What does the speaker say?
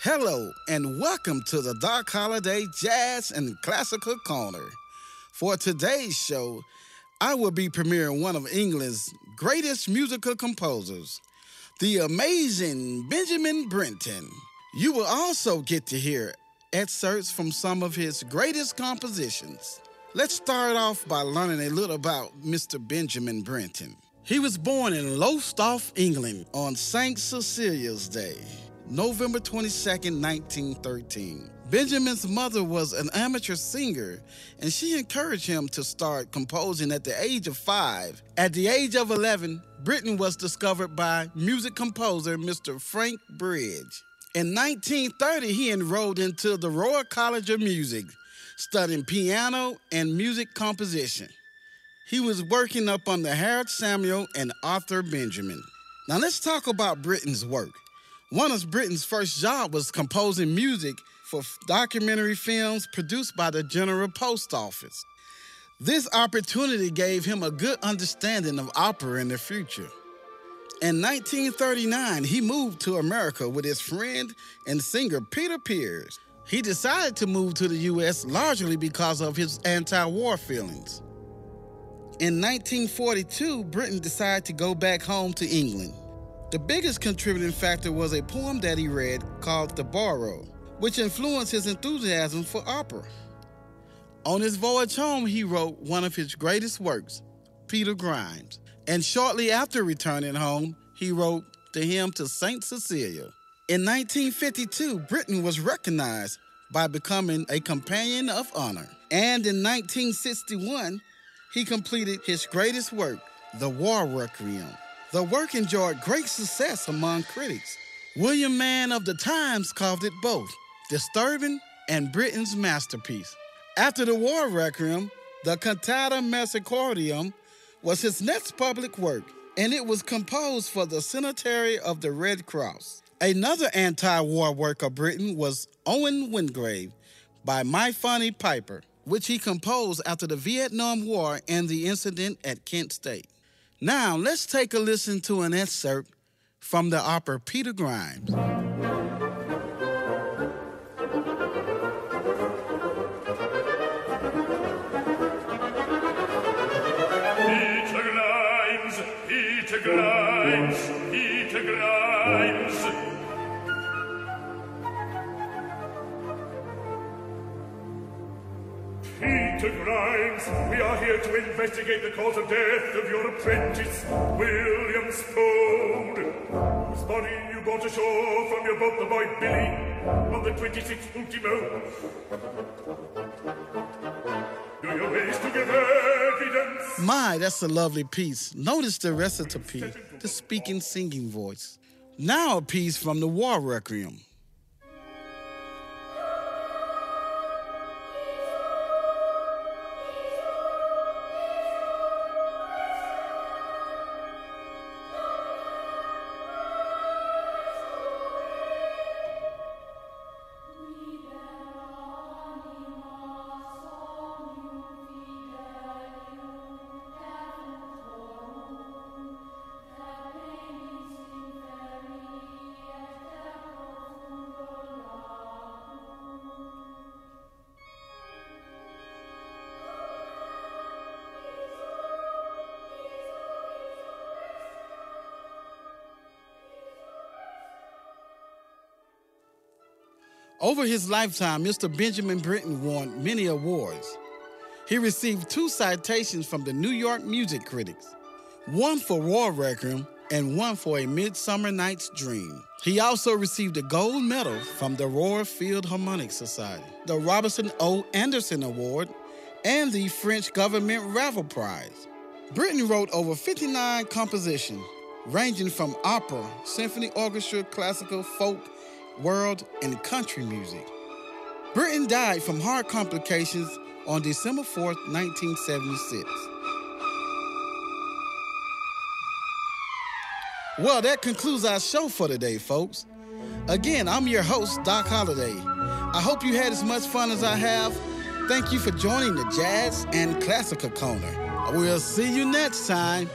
Hello, and welcome to the Doc Holiday Jazz and Classical Corner. For today's show, I will be premiering one of England's greatest musical composers, the amazing Benjamin Britten. You will also get to hear excerpts from some of his greatest compositions. Let's start off by learning a little about Mr. Benjamin Britten. He was born in Lowestoft, England on St. Cecilia's Day, November 22nd, 1913. Benjamin's mother was an amateur singer, and she encouraged him to start composing at the age of 5. At the age of 11, Britten was discovered by music composer Mr. Frank Bridge. In 1930, he enrolled into the Royal College of Music, studying piano and music composition. He was working up under Harold Samuel and Arthur Benjamin. Now let's talk about Britten's work. One of Britten's first jobs was composing music for documentary films produced by the General Post Office. This opportunity gave him a good understanding of opera in the future. In 1939, he moved to America with his friend and singer Peter Pears. He decided to move to the U.S. largely because of his anti-war feelings. In 1942, Britten decided to go back home to England. The biggest contributing factor was a poem that he read called The Borrow, which influenced his enthusiasm for opera. On his voyage home, he wrote one of his greatest works, Peter Grimes, and shortly after returning home, he wrote the hymn to St. Cecilia. In 1952, Britten was recognized by becoming a Companion of Honor, and in 1961, he completed his greatest work, The War Requiem. The work enjoyed great success among critics. William Mann of the Times called it both disturbing and Britten's masterpiece. After The War Requiem, the Cantata Misericordiam was his next public work, and it was composed for the Centenary of the Red Cross. Another anti-war work of Britten was Owen Wingrave by My Funny Piper, which he composed after the Vietnam War and the incident at Kent State. Now, let's take a listen to an excerpt from the opera Peter Grimes. Peter Grimes, Peter Grimes, Peter Grimes. Peter Grimes, we are here to investigate the cause of death of your apprentice, William Spode, whose body you brought ashore from your boat, the boy Billy, on the 26th ultimo. Do you wish to give evidence? My, that's a lovely piece. Notice the recipe, the speaking, singing voice. Now a piece from the War Requiem. Over his lifetime, Mr. Benjamin Britten won many awards. He received 2 citations from the New York Music Critics, one for War Requiem and one for A Midsummer Night's Dream. He also received a gold medal from the Royal Philharmonic Society, the Robinson O. Anderson Award, and the French Government Ravel Prize. Britten wrote over 59 compositions, ranging from opera, symphony orchestra, classical, folk, world, and country music. Britten died from heart complications on December 4th, 1976. Well, that concludes our show for today, folks. Again, I'm your host, Doc Holliday. I hope you had as much fun as I have. Thank you for joining the Jazz and Classical Corner. We'll see you next time.